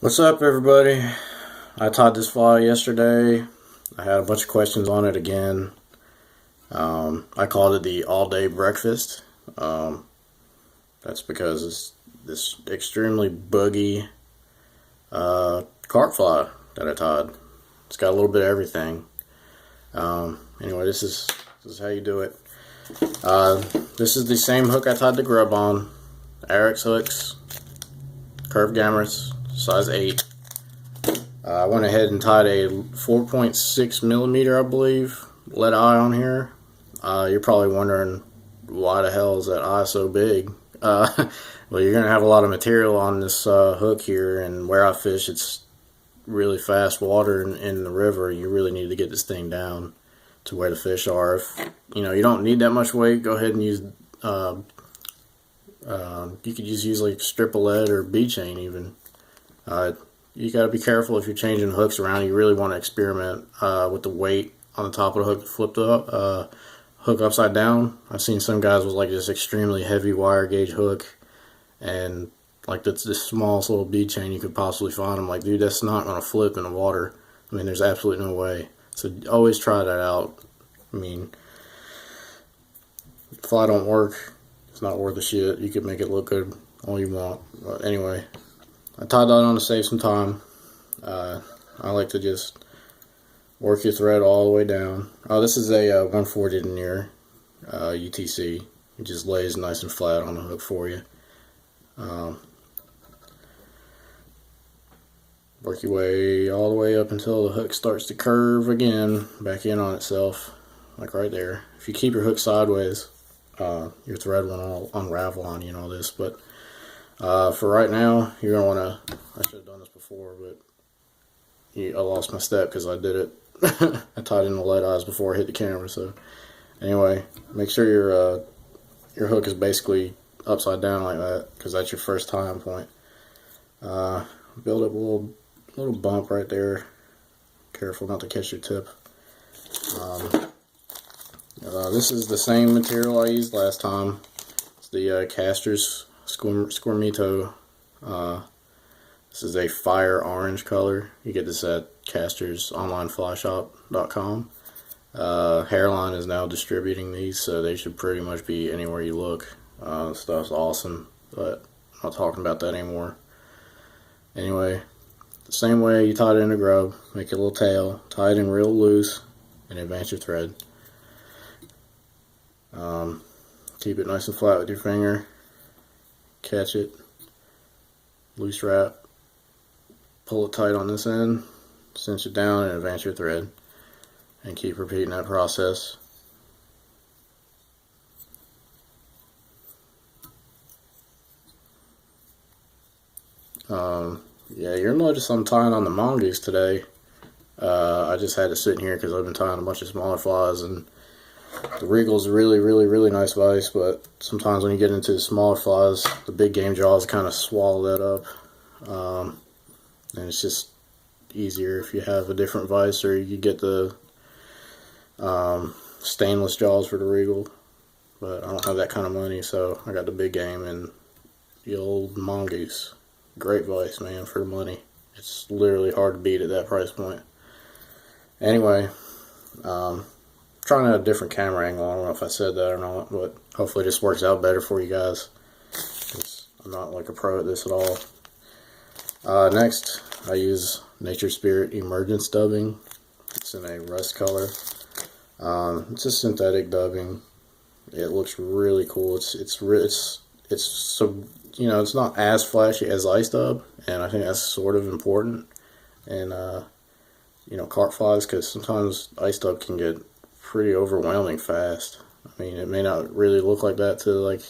What's up, everybody? I taught this fly yesterday. I had a bunch of questions on it again. I called it the all-day breakfast. Um, that's because it's this extremely buggy carp fly that I taught. It's got a little bit of everything. Anyway, this is how you do it. This is the same hook I tied the grub on. Ahrex hooks, curved gammers, size 8. I went ahead and tied a 4.6 millimeter, I believe, lead eye on here. You're probably wondering why the hell is that eye so big? Well, you're gonna have a lot of material on this hook here, and where I fish, it's really fast water in the river. You really need to get this thing down to where the fish are. If you don't need that much weight, go ahead and use. You could just use like strip of lead or bead chain even. You got to be careful if you're changing hooks around. You really want to experiment with the weight on the top of the hook, flip the hook upside down. I've seen some guys with like this extremely heavy wire gauge hook, and like that's the smallest little bead chain you could possibly find. I'm like, dude, that's not going to flip in the water. I mean, there's absolutely no way. So always try that out. I mean, if fly don't work, it's not worth the shit. You can make it look good all you want. But anyway, I tied that on to save some time. I like to just work your thread all the way down. Oh, this is a 140 denier UTC. It just lays nice and flat on the hook for you. Work your way all the way up until the hook starts to curve again, back in on itself, like right there. If you keep your hook sideways, your thread won't unravel on you and all this, but for right now, you're going to want to, I should have done this before, but I lost my step because I did it. I tied in the lead eyes before I hit the camera, so anyway, make sure your hook is basically upside down like that, because that's your first tying point. Build up a little bump right there. Careful not to catch your tip. This is the same material I used last time. It's the Caster's Squirmito. This is a fire orange color. You get this at castersonlineflyshop.com. Hairline is now distributing these, so they should pretty much be anywhere you look. This stuff's awesome, but I'm not talking about that anymore. Anyway, the same way you tie it in a grub, make a little tail, tie it in real loose, and advance your thread. Keep it nice and flat with your finger. Catch it, loose wrap, pull it tight on this end, cinch it down, and advance your thread. And keep repeating that process. Yeah, you'll notice I'm tying on the mongoose today. I just had it sitting here because I've been tying a bunch of smaller flies, and the Regal's really, really, really nice vise, but sometimes when you get into the smaller flies, the big game jaws kind of swallow that up. And it's just easier if you have a different vise, or you get the stainless jaws for the Regal. But I don't have that kind of money, so I got the big game and the old mongoose. Great vise, man, for the money. It's literally hard to beat at that price point. Anyway, trying out a different camera angle. I don't know if I said that or not, but hopefully this works out better for you guys. I'm not like a pro at this at all. Next, I use Nature Spirit Emergence dubbing. It's in a rust color. It's a synthetic dubbing. It looks really cool. It's so, it's not as flashy as ice dub, and I think that's sort of important. And carp flies, because sometimes ice dub can get pretty overwhelming fast. I mean, it may not really look like that to like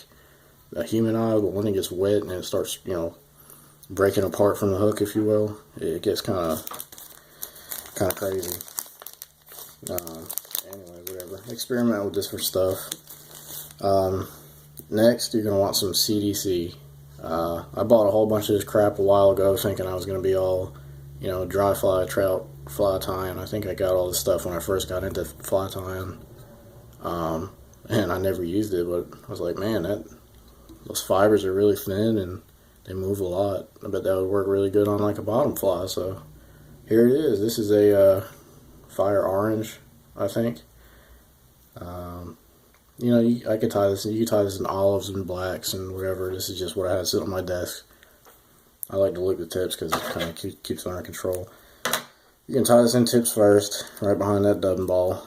a human eye, but when it gets wet and it starts, breaking apart from the hook, if you will, it gets kind of crazy. Anyway, whatever. Experiment with different stuff. Next, you're going to want some CDC. I bought a whole bunch of this crap a while ago thinking I was going to be all, dry fly, trout, fly tying. I think I got all this stuff when I first got into fly tying. And I never used it, but I was like, man, those fibers are really thin, and they move a lot. I bet that would work really good on like a bottom fly. So here it is. This is a fire orange, I think. You know, I could tie this. You could tie this in olives and blacks and whatever. This is just what I had sit on my desk. I like to look at the tips because it kind of keeps it under control. You can tie this in tips first, right behind that dubbing ball,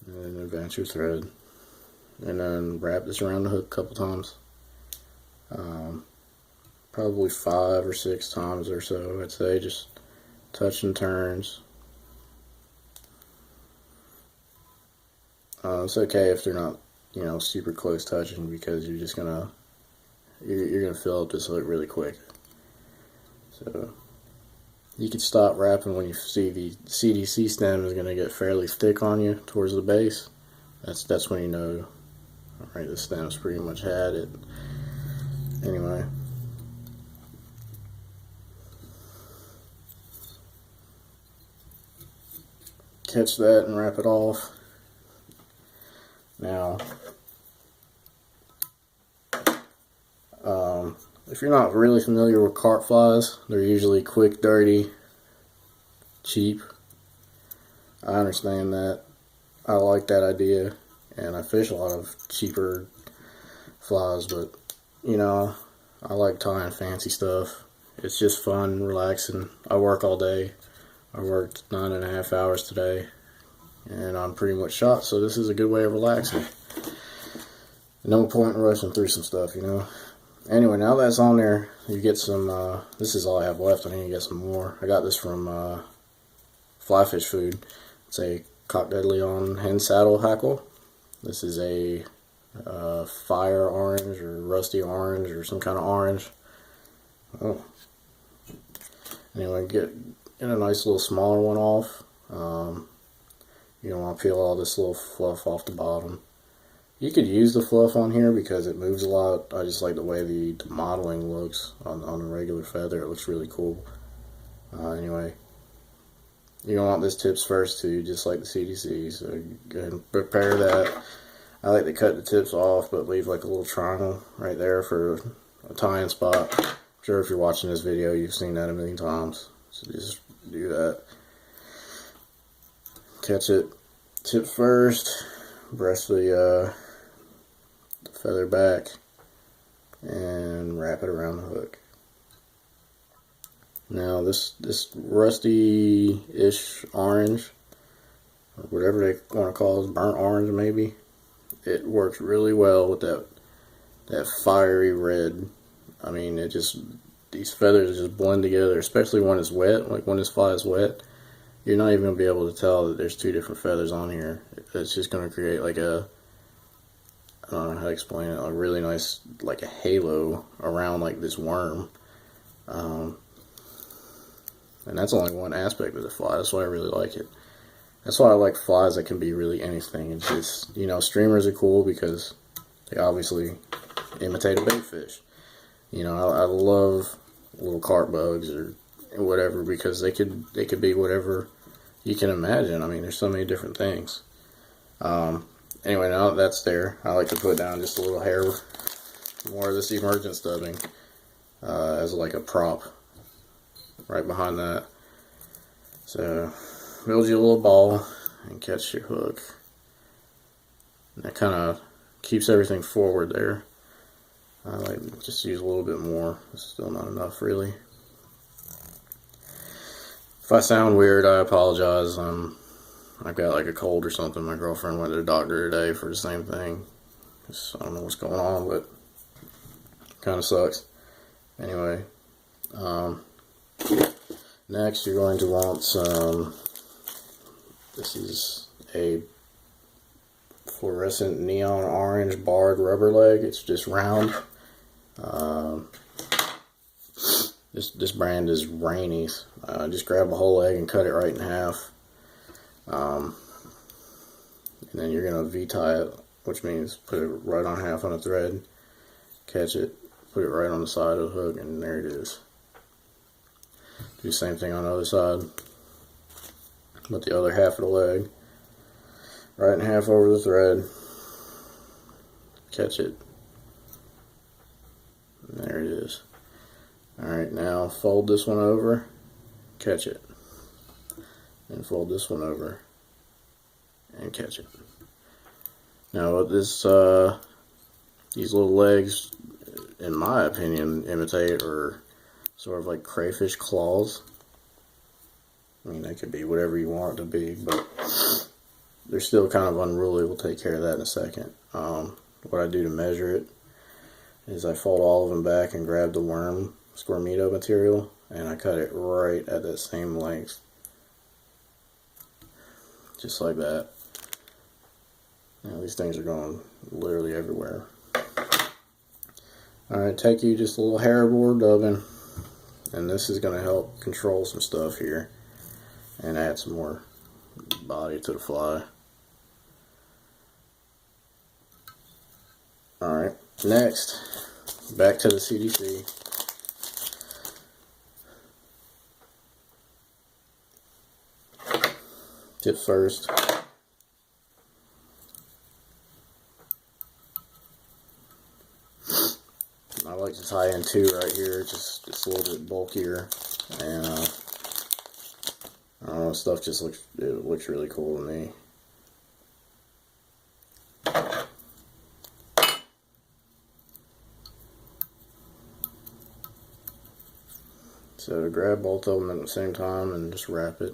and then advance your thread, and then wrap this around the hook a couple times. Probably 5 or 6 times or so, I'd say. Just touch and turns. It's okay if they're not, you know, super close touching, because you're just gonna fill up this hook really quick. So you can stop wrapping when you see the CDC stem is gonna get fairly thick on you towards the base. That's when you know, all right, the stem's pretty much had it. Anyway. Catch that and wrap it off. Now, if you're not really familiar with carp flies, they're usually quick, dirty, cheap. I understand that. I like that idea, and I fish a lot of cheaper flies, but you know, I like tying fancy stuff. It's just fun, relaxing. I work all day. I worked 9.5 hours today, and I'm pretty much shot, so this is a good way of relaxing. No point in rushing through some stuff, you know. Anyway, now that's on there, you get some, this is all I have left. I need to get some more. I got this from Fly Fish Food. It's a Cock Dead Leon hen saddle hackle. This is a fire orange or rusty orange or some kind of orange. Oh. Anyway, get a nice little smaller one off. You don't want to peel all this little fluff off the bottom. You could use the fluff on here because it moves a lot. I just like the way the modeling looks on a regular feather. It looks really cool. Anyway, you don't want this tips first too, just like the CDC. So go ahead and prepare that. I like to cut the tips off, but leave like a little triangle right there for a tying spot. I'm sure if you're watching this video, you've seen that a million times. So just do that. Catch it tip first, brush the feather back, and wrap it around the hook. Now this rusty-ish orange, or whatever they want to call it, burnt orange maybe, it works really well with that fiery red. I mean, these feathers just blend together, especially when it's wet. Like when this fly is wet, you're not even going to be able to tell that there's 2 different feathers on here. It's just going to create like I don't know how to explain it, a really nice, like a halo around like this worm. And that's only one aspect of the fly. That's why I really like it. That's why I like flies that can be really anything. It's just, you know, streamers are cool because they obviously imitate a bait fish. You know, I love little carp bugs or whatever because they could be whatever you can imagine. I mean, there's so many different things. Anyway, now that that's there, I like to put down just a little hair more of this Emergence dubbing as like a prop right behind that. So build you a little ball and catch your hook. And that kind of keeps everything forward there. I like just use a little bit more. It's still not enough really. If I sound weird, I apologize. I've got like a cold or something. My girlfriend went to the doctor today for the same thing. Just, I don't know what's going on, but it kind of sucks. Anyway, next you're going to want some, this is a fluorescent neon orange barred rubber leg. It's just round. This brand is Rainy. Just grab a whole leg and cut it right in half. And then you're going to V-tie it, which means put it right on half on a thread, catch it, put it right on the side of the hook, and there it is. Do the same thing on the other side. Put the other half of the leg right in half over the thread, catch it, And there it is. Alright, now fold this one over, catch it. And fold this one over and catch it. Now what this these little legs, in my opinion, imitate or sort of like crayfish claws. I mean, they could be whatever you want it to be, but they're still kind of unruly. We'll take care of that in a second. What I do to measure it is I fold all of them back and grab the worm Squirmito material, and I cut it right at that same length. Just like that. Now these things are going literally everywhere. Alright, take you just a little hair board dubbing, and this is going to help control some stuff here and add some more body to the fly. Alright, next, back to the CDC. Tip first. I like to tie in two right here, just a little bit bulkier, and I don't know, stuff just looks really cool to me. So grab both of them at the same time and just wrap it.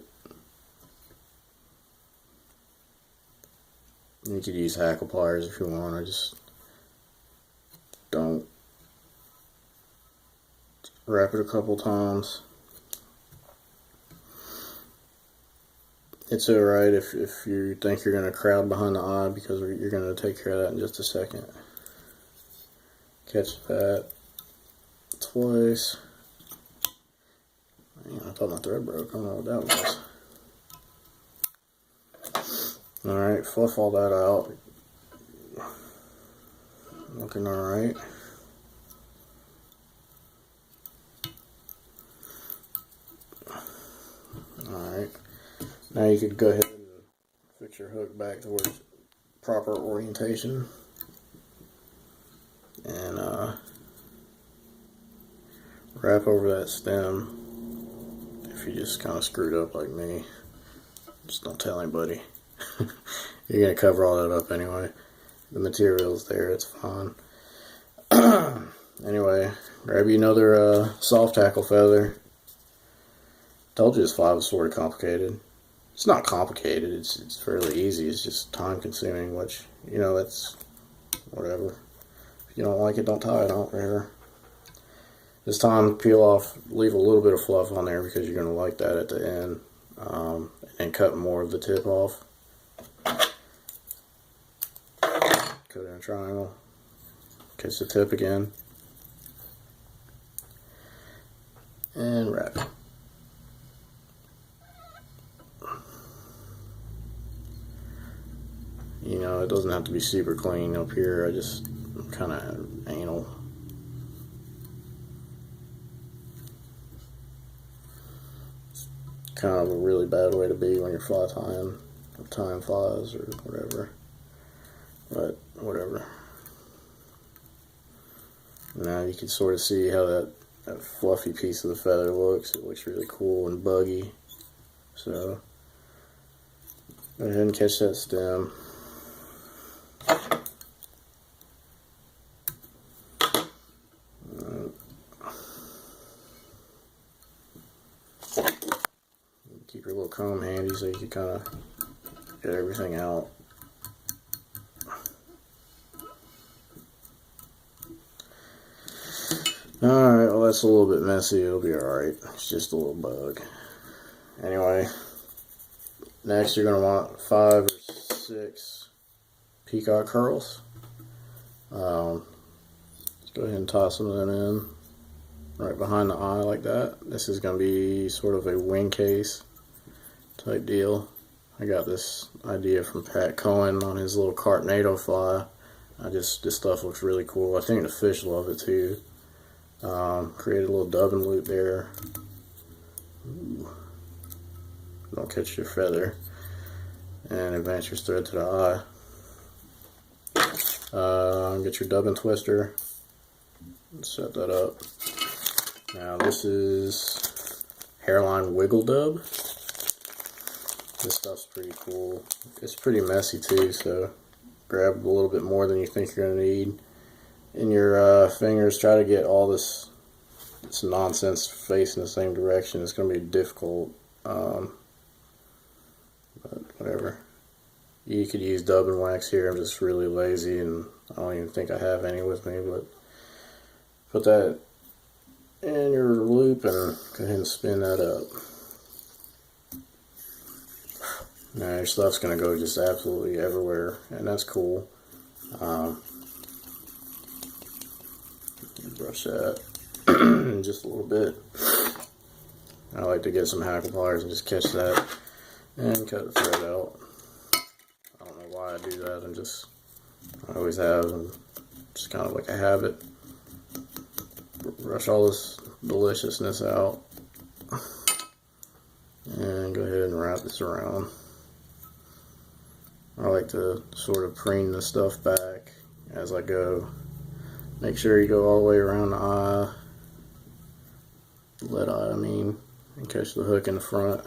You could use hackle pliers if you want. I just don't. Wrap it a couple times. It's alright if you think you're going to crowd behind the eye, because you're going to take care of that in just a second. Catch that twice. Man, I thought my thread broke. I don't know what that was. Alright, fluff all that out. Looking alright. Alright, now you could go ahead and fix your hook back towards proper orientation, and wrap over that stem. If you just kind of screwed up like me, just don't tell anybody. You're going to cover all that up anyway. The material's there, it's fine. Anyway, grab you another soft tackle feather. Told you this fly was sort of complicated. It's not complicated, it's fairly easy. It's just time consuming, which, you know, that's whatever. If you don't like it, don't tie it, I don't care. This time, peel off, leave a little bit of fluff on there because you're going to like that at the end, and cut more of the tip off. Cut in a triangle, catch the tip again, and wrap it. You know, it doesn't have to be super clean up here. I just kind of anal. It's kind of a really bad way to be when you're fly tying, or tying flies or whatever. But whatever. Now you can sort of see how that fluffy piece of the feather looks. It looks really cool and buggy. So go ahead and catch that stem. Keep your little comb handy so you can kind of get everything out. Alright, well that's a little bit messy, it'll be alright. It's just a little bug. Anyway, next you're going to want 5 or 6 Peacock Hearls. Let's go ahead and toss some of them in right behind the eye like that. This is going to be sort of a wing case type deal. I got this idea from Pat Cohen on his little Cartnado fly. This stuff looks really cool. I think the fish love it too. Create a little dubbing loop there. Ooh. Don't catch your feather. And advance your thread to the eye. Get your dubbing twister. Set that up. Now this is Hairline Wiggle Dub. This stuff's pretty cool. It's pretty messy too, so grab a little bit more than you think you're going to need. In your fingers, try to get all this nonsense facing the same direction. It's going to be difficult, but whatever. You could use dub and wax here. I'm just really lazy and I don't even think I have any with me, but put that in your loop and go ahead and spin that up. Now your stuff's going to go just absolutely everywhere, and that's cool. Brush that just a little bit. I like to get some hackle pliers and just catch that and cut the thread out. I don't know why I do that. I always have, and just kind of like a habit. Brush all this deliciousness out and go ahead and wrap this around. I like to sort of preen the stuff back as I go. Make sure you go all the way around the eye, lead eye I mean, and catch the hook in the front.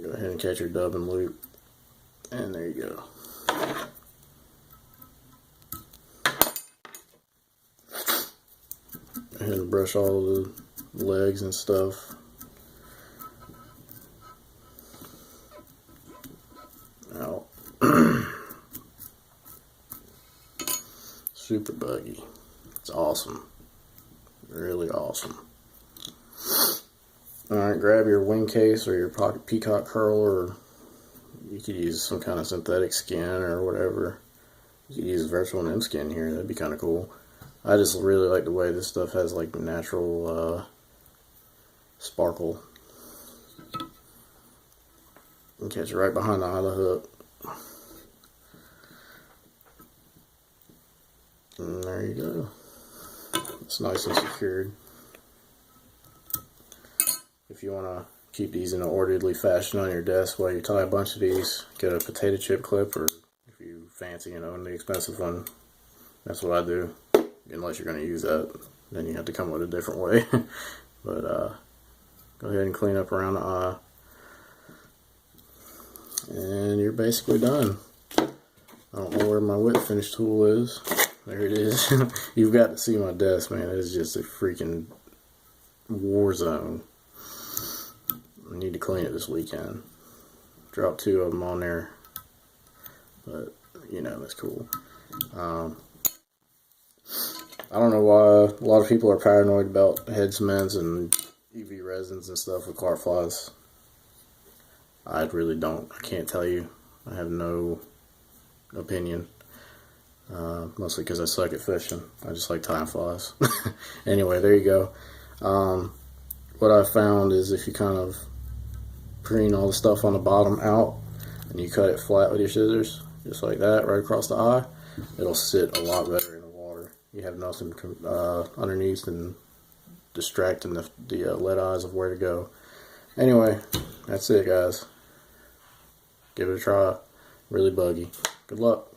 Go ahead and catch your dub and loop, and there you go. Go ahead and brush all the legs and stuff out. Super buggy. It's awesome. Really awesome. Alright, grab your wing case or your Peacock Hearl, or you could use some kind of synthetic skin or whatever. You could use virtual nymph skin here. That'd be kind of cool. I just really like the way this stuff has like natural sparkle. You can catch it right behind the eye of the hook. And there you go. It's nice and secured. If you want to keep these in an orderly fashion on your desk while you tie a bunch of these, get a potato chip clip, or if you fancy and own the expensive one, that's what I do. Unless you're going to use that, then you have to come with a different way. But go ahead and clean up around the eye. And you're basically done. I don't know where my whip finish tool is. There it is. You've got to see my desk, man. It's just a freaking war zone. I need to clean it this weekend. Drop 2 of them on there. But, you know, that's cool. I don't know why a lot of people are paranoid about head cements and UV resins and stuff with carp flies. I really don't. I can't tell you. I have no opinion. Mostly because I suck at fishing. I just like tying flies. Anyway, there you go. What I found is if you kind of preen all the stuff on the bottom out and you cut it flat with your scissors, just like that, right across the eye, it'll sit a lot better in the water. You have nothing underneath and distracting the lead eyes of where to go. Anyway, that's it, guys. Give it a try. Really buggy. Good luck.